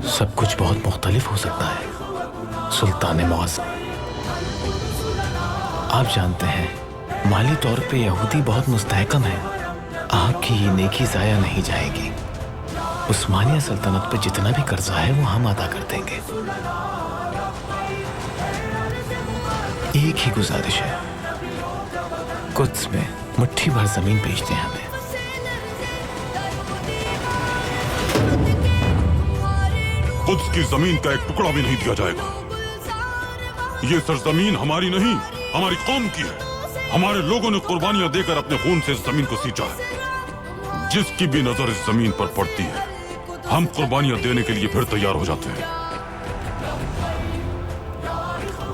सब कुछ बहुत मुख्तलिफ हो सकता है सुल्तान मुअज़्ज़म। आप जानते हैं माली तौर पे यहूदी बहुत मुस्तहकम है। आपकी ये नेकी ज़ाया नहीं जाएगी। उस्मानिया सल्तनत पे जितना भी कर्जा है वो हम अदा कर देंगे। एक ही गुजारिश है, कुद्स में मुट्ठी भर जमीन बेच दें हमें। कुद्स की जमीन का एक टुकड़ा भी नहीं दिया जाएगा। ये सरजमीन हमारी नहीं, हमारी कौम की है। हमारे लोगों ने कुर्बानियां देकर अपने खून से इस जमीन को सींचा है। जिसकी भी नजर इस जमीन पर पड़ती है, हम कुर्बानियां देने के लिए फिर तैयार हो जाते हैं।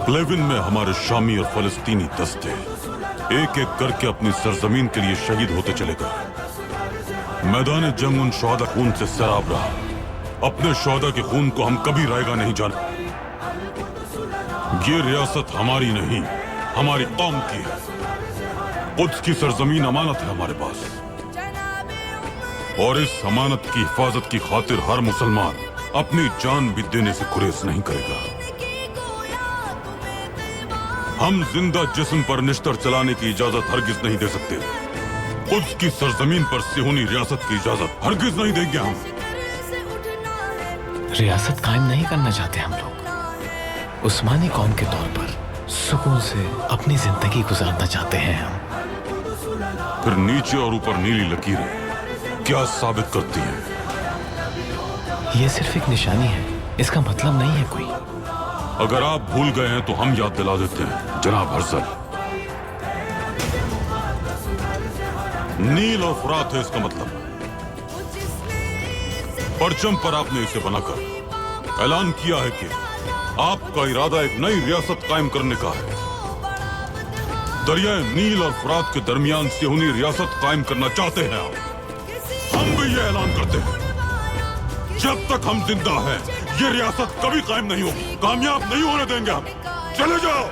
प्लेविन में हमारे शामी और फलस्तीनी दस्ते एक एक करके अपनी सरजमीन के लिए शहीद होते चले गए। मैदान जंग उन शहादा खून से सैराब रहा। अपने शहादा के खून को हम कभी रायगा नहीं जाने। ये रियासत हमारी नहीं, हमारी कौम की है। कुद्स की सरजमीन अमानत है हमारे पास, और इस अमानत की हिफाजत की खातिर हर मुसलमान अपनी जान भी देने से गुरेज नहीं करेगा। हम जिंदा जिस्म पर निश्तर चलाने की इजाजत हरगिज नहीं दे सकते। कुद्स की सरजमीन पर सिहोनी रियासत की इजाजत हरगिज नहीं देंगे हम। रियासत कायम नहीं करना चाहते हम लोग। उस्मानी कौम के तौर पर सुकून से अपनी जिंदगी गुजारना चाहते हैं हम। फिर नीचे और ऊपर नीली लकीरें क्या साबित करती हैं? ये सिर्फ एक निशानी है, इसका मतलब नहीं है कोई। अगर आप भूल गए हैं तो हम याद दिला देते हैं जनाब हर्षल। नील और फुरात है इसका मतलब। परचम पर आपने इसे बनाकर ऐलान किया है कि आपका इरादा एक नई रियासत कायम करने का है। दरियाए नील और फुरात के दरमियान सिहोनी रियासत कायम करना चाहते हैं आप। हम भी ये ऐलान करते हैं, जब तक हम जिंदा हैं ये रियासत कभी कायम नहीं होगी, कामयाब नहीं होने देंगे हम। चले जाओ।